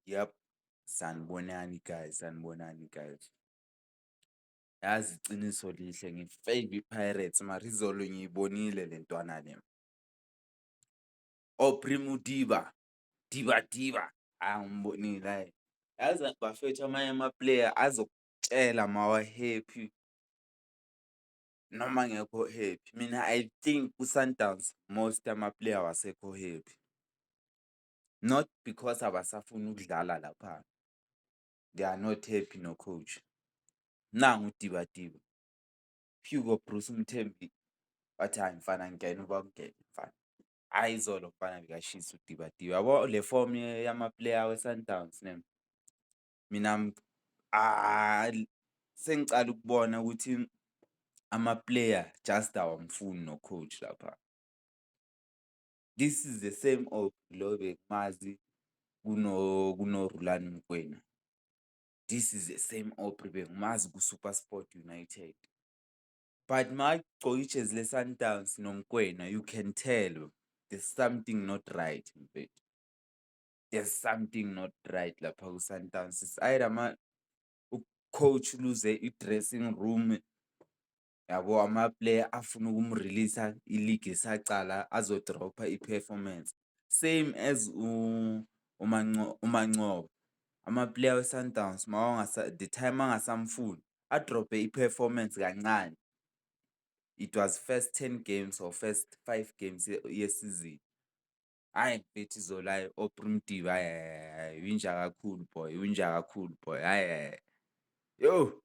Yep. Sanibonani guys. Yazi iciniso lihle ngi-fave i-Pirates mara izolo ngiyibonile le ntwana le. Aubrey Modiba, Diba. Ngibonile hhayi. Yazi bafethu amanye ama-player azokutshela mawa-happy noma angekho happy. Mina I think ku-Sundowns most ama-player awasekho happy. Not because abasafuni ukudlala lapha. They are not happy no-coach. Nangu uDiba. Hugo Bruce Mthembu wathi hhayi mfana ngena uba ungene mfana. Hhayi izolo mfana bekashisa uDiba. Yabo le form yama-player we-Sundowns ne, mina sengicala ukubona ukuthi ama-player just awamfuni no-coach lapha. This is the same lo bekumazi kuno-Rhulani Mokwena. This is the same Aubrey bengimazi ku-SuperSport United. But magigcoka ijezi le-Sundowns noMkwena, you can tell there's something not right mfethu. There's something not right lapha ku-Sundowns. It's either u-coach uluze i-dressing room, yabo ama-player afuna ukumrelease-a i-league isacala azodropha i-performance. Same as uMancoba. Ama-player we-Sundowns the time angasamfuni adrophe i-performance kancane. It was first 10 games or first 5 games yesizini. Hhayi mfethu izolo hhayi Aubrey Modiba winja kakhulu boy, winja kakhulu boy. Hhayi. Yo,